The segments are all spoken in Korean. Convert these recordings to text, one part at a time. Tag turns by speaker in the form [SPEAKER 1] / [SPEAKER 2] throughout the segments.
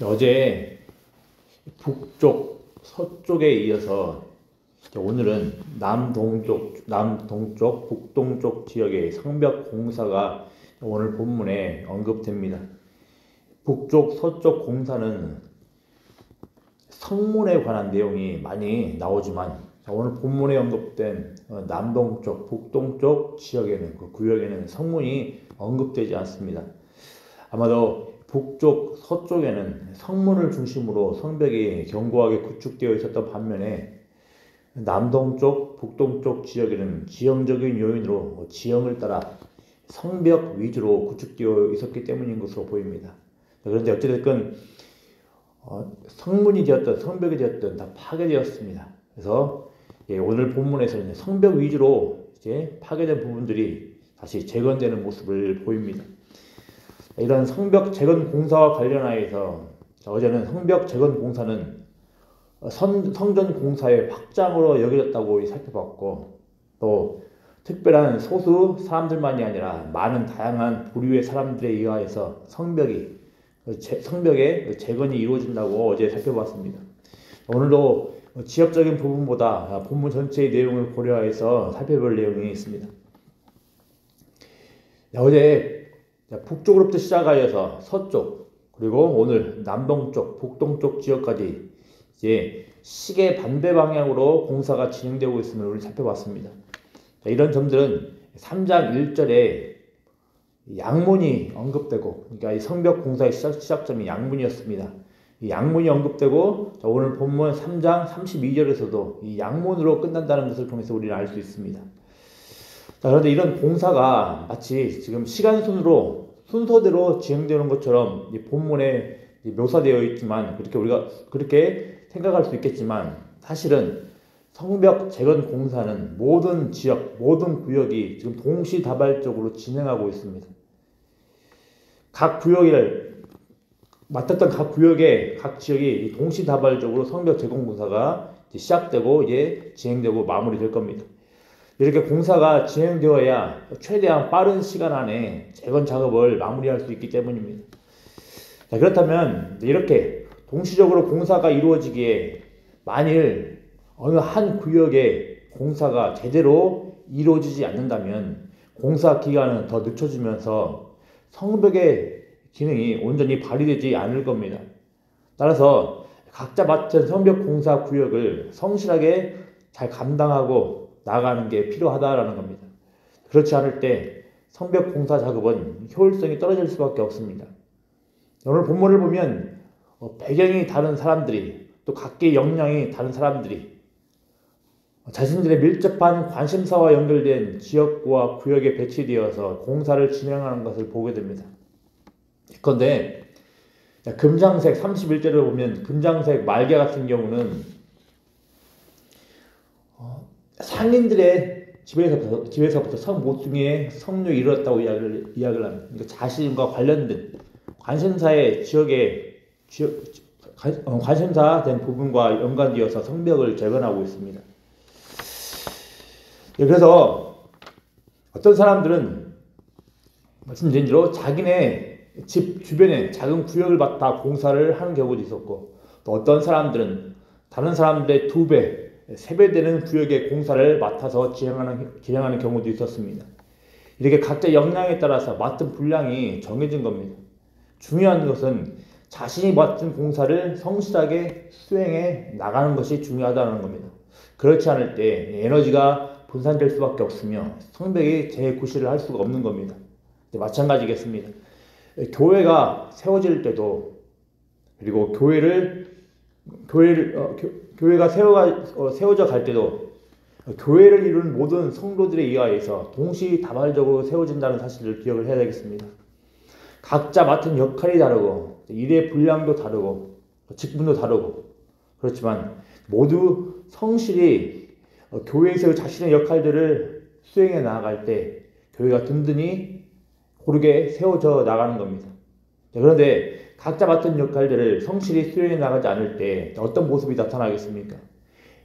[SPEAKER 1] 어제 북쪽, 서쪽에 이어서 오늘은 남동쪽, 북동쪽 지역의 성벽 공사가 오늘 본문에 언급됩니다. 북쪽, 서쪽 공사는 성문에 관한 내용이 많이 나오지만 오늘 본문에 언급된 남동쪽, 북동쪽 지역에는 그 구역에는 성문이 언급되지 않습니다. 아마도 북쪽, 서쪽에는 성문을 중심으로 성벽이 견고하게 구축되어 있었던 반면에 남동쪽, 북동쪽 지역에는 지형적인 요인으로 지형을 따라 성벽 위주로 구축되어 있었기 때문인 것으로 보입니다. 그런데 어찌됐건 성문이 되었든 성벽이 되었든 다 파괴되었습니다. 그래서 오늘 본문에서는 성벽 위주로 이제 파괴된 부분들이 다시 재건되는 모습을 보입니다. 이런 성벽 재건 공사와 관련하여서 어제는 성벽 재건 공사는 성전 공사의 확장으로 여겨졌다고 살펴봤고, 또 특별한 소수 사람들만이 아니라 많은 다양한 부류의 사람들에 의하여서 성벽의 재건이 이루어진다고 어제 살펴봤습니다. 오늘도 지역적인 부분보다 본문 전체의 내용을 고려해서 살펴볼 내용이 있습니다. 어제 북쪽으로부터 시작하여서 서쪽, 그리고 오늘 남동쪽, 북동쪽 지역까지 이제 시계 반대 방향으로 공사가 진행되고 있음을 우리 살펴봤습니다. 이런 점들은 3장 1절에 양문이 언급되고, 그러니까 이 성벽 공사의 시작점이 양문이었습니다. 이 양문이 언급되고 오늘 본문 3장 32절에서도 이 양문으로 끝난다는 것을 통해서 우리는 알 수 있습니다. 그런데 이런 공사가 마치 지금 순서대로 진행되는 것처럼 이 본문에 묘사되어 있지만 그렇게 생각할 수 있겠지만, 사실은 성벽 재건 공사는 모든 지역, 모든 구역이 지금 동시다발적으로 진행하고 있습니다. 각 구역을 맡았던 각 구역의 각 지역이 동시다발적으로 성벽 재건 공사가 시작되고 이제 진행되고 마무리될 겁니다. 이렇게 공사가 진행되어야 최대한 빠른 시간 안에 재건 작업을 마무리할 수 있기 때문입니다. 그렇다면 이렇게 동시적으로 공사가 이루어지기에 만일 어느 한 구역의 공사가 제대로 이루어지지 않는다면 공사 기간은 더 늦춰지면서 성벽의 기능이 온전히 발휘되지 않을 겁니다. 따라서 각자 맡은 성벽 공사 구역을 성실하게 잘 감당하고 나가는 게 필요하다라는 겁니다. 그렇지 않을 때 성벽 공사 작업은 효율성이 떨어질 수밖에 없습니다. 오늘 본문을 보면 배경이 다른 사람들이, 또 각기 역량이 다른 사람들이 자신들의 밀접한 관심사와 연결된 지역과 구역에 배치되어서 공사를 진행하는 것을 보게 됩니다. 그런데 금장색 31절을 보면 금장색 말개 같은 경우는 상인들의 집에서부터 성모퉁이의 성류에 이르렀다고 이야기를 합니다. 그러니까 자신과 관련된 관심사의 관심사된 부분과 연관되어서 성벽을 재건하고 있습니다. 그래서 어떤 사람들은 말씀드린 대로 자기네 집 주변에 작은 구역을 맡아 공사를 하는 경우도 있었고, 또 어떤 사람들은 다른 사람들의 2배, 3배 되는 구역의 공사를 맡아서 진행하는 경우도 있었습니다. 이렇게 각자 역량에 따라서 맡은 분량이 정해진 겁니다. 중요한 것은 자신이 맡은 공사를 성실하게 수행해 나가는 것이 중요하다는 겁니다. 그렇지 않을 때 에너지가 분산될 수밖에 없으며 성벽이 재구시를 할 수가 없는 겁니다. 마찬가지겠습니다. 교회가 세워질 때도, 그리고 교회가 세워져 갈 때도 교회를 이루는 모든 성도들에 의하여서 동시다발적으로 세워진다는 사실을 기억을 해야 되겠습니다. 각자 맡은 역할이 다르고 일의 분량도 다르고 직분도 다르고, 그렇지만 모두 성실히 교회에서 자신의 역할들을 수행해 나아갈 때 교회가 든든히 고르게 세워져 나가는 겁니다. 그런데 각자 맡은 역할들을 성실히 수행해 나가지 않을 때 어떤 모습이 나타나겠습니까?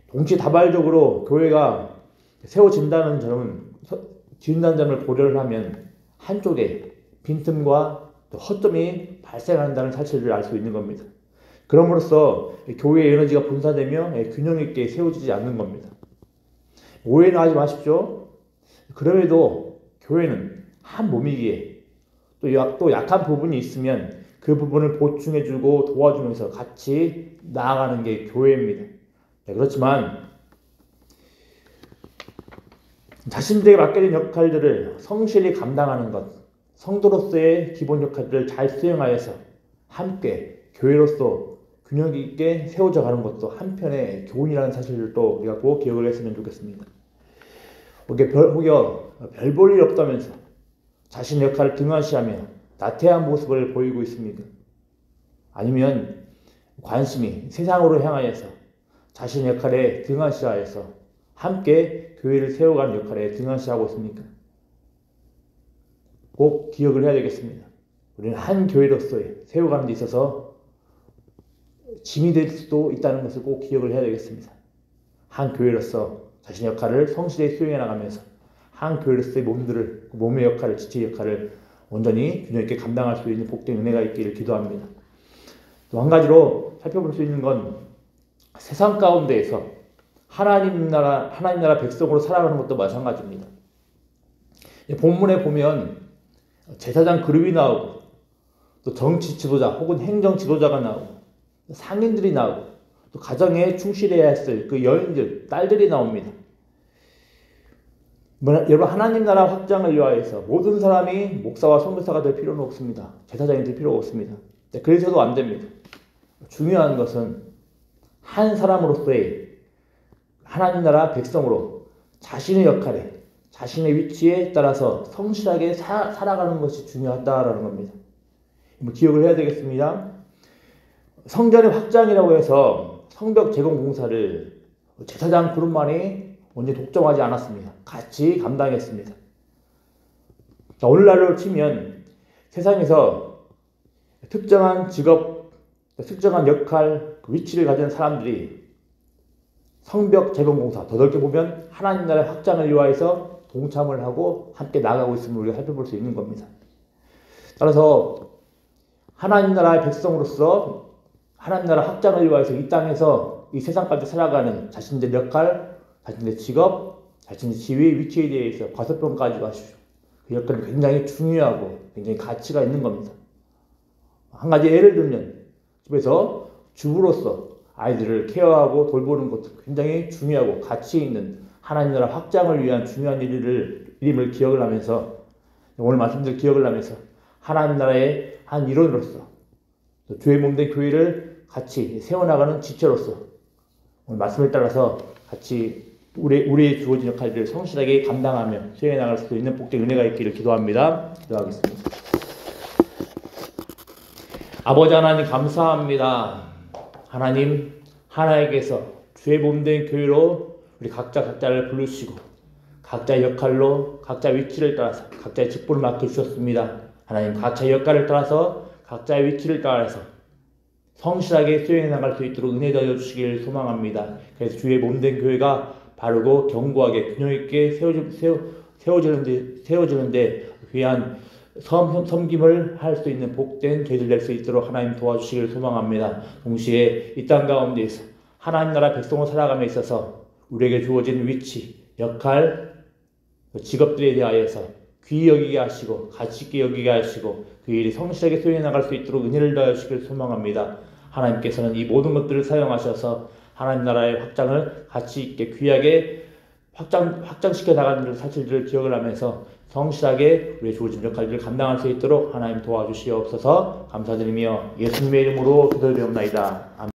[SPEAKER 1] 동시다발적으로 교회가 세워진다는 점을 고려를 하면 한쪽에 빈틈과 또 허점이 발생한다는 사실을 알 수 있는 겁니다. 그럼으로써 교회의 에너지가 분산되며 균형 있게 세워지지 않는 겁니다. 오해는 하지 마십시오. 그럼에도 교회는 한 몸이기에 또 약한 부분이 있으면 그 부분을 보충해주고 도와주면서 같이 나아가는 게 교회입니다. 그렇지만 자신들에게 맡겨진 역할들을 성실히 감당하는 것, 성도로서의 기본 역할들을 잘 수행하여서 함께 교회로서 균형 있게 세워져 가는 것도 한편의 교훈이라는 사실을 또 우리가 꼭 기억을 했으면 좋겠습니다. 혹여 별 볼 일 없다면서 자신의 역할을 등한시하며 나태한 모습을 보이고 있습니까? 아니면 관심이 세상으로 향하여서 자신의 역할에 등한시하여서 함께 교회를 세워가는 역할에 등한시하고 있습니까? 꼭 기억을 해야 되겠습니다. 우리는 한 교회로서의 세워가는 데 있어서 짐이 될 수도 있다는 것을 꼭 기억을 해야 되겠습니다. 한 교회로서 자신의 역할을 성실히 수행해 나가면서 한 교회로서의 몸의 역할을, 지체의 역할을 온전히 균형 있게 감당할 수 있는 복된 은혜가 있기를 기도합니다. 또 한 가지로 살펴볼 수 있는 건 세상 가운데에서 하나님 나라 백성으로 살아가는 것도 마찬가지입니다. 본문에 보면 제사장 그룹이 나오고 또 정치 지도자 혹은 행정 지도자가 나오고 상인들이 나오고 또 가정에 충실해야 했을 그 여인들, 딸들이 나옵니다. 여러분, 하나님 나라 확장을 위하여서 모든 사람이 목사와 선교사가 될 필요는 없습니다. 제사장이 될 필요가 없습니다. 그래서도 안 됩니다. 중요한 것은 한 사람으로서의 하나님 나라 백성으로 자신의 역할에, 자신의 위치에 따라서 성실하게 살아가는 것이 중요하다라는 겁니다. 기억을 해야 되겠습니다. 성전의 확장이라고 해서 성벽 제공 공사를 제사장 그룹만이 언제 독점하지 않았습니다. 같이 감당했습니다. 오늘날로 치면 세상에서 특정한 직업, 특정한 역할, 위치를 가진 사람들이 성벽 제공 공사, 더 넓게 보면 하나님 나라의 확장을 위하여서 동참을 하고 함께 나아가고 있음을 우리가 살펴볼 수 있는 겁니다. 따라서 하나님 나라의 백성으로서 하나님 나라 확장을 위하여서 이 땅에서 이 세상까지 살아가는 자신들의 역할, 자신의 직업, 자신의 지위, 위치에 대해서 과소평가하지 마십시오. 그 역할이 굉장히 중요하고 굉장히 가치가 있는 겁니다. 한 가지 예를 들면 집에서 주부로서 아이들을 케어하고 돌보는 것도 굉장히 중요하고 가치 있는 하나님 나라 확장을 위한 중요한 일임을 기억을 하면서 오늘 말씀드릴 기억을 하면서 하나님 나라의 한 일원으로서 또 주의 몸된 교회를 같이 세워나가는 지체로서 오늘 말씀을 따라서 같이 우리의 주어진 역할들을 성실하게 감당하며 수행해 나갈 수 있는 복된 은혜가 있기를 기도합니다. 기도하겠습니다. 아버지 하나님 감사합니다. 하나님 하나님께서 주의 몸된 교회로 우리 각자를 부르시고 각자의 역할로 각자 위치를 따라서 각자의 직분을 맡겨주셨습니다. 하나님 각자의 역할을 따라서 각자의 위치를 따라서 성실하게 수행해 나갈 수 있도록 은혜 더하여 주시기를 소망합니다. 그래서 주의 몸된 교회가 바르고 견고하게 균형 있게 세워지는데 귀한 섬김을 할 수 있는 복된 저희들 될 수 있도록 하나님 도와주시기를 소망합니다. 동시에 이 땅 가운데에서 하나님 나라 백성으로 살아감에 있어서 우리에게 주어진 위치, 역할, 직업들에 대하여서 귀히 여기게 하시고 가치 있게 여기게 하시고 그 일이 성실하게 수행해 나갈 수 있도록 은혜를 더하여 주시기를 소망합니다. 하나님께서는 이 모든 것들을 사용하셔서 하나님 나라의 확장을 가치 있게 귀하게 확장시켜 나가는 사실들을 기억을 하면서 성실하게 우리의 주어진 역할들을 감당할 수 있도록 하나님 도와주시옵소서. 감사드리며 예수님의 이름으로 기도드리옵나이다. 아멘.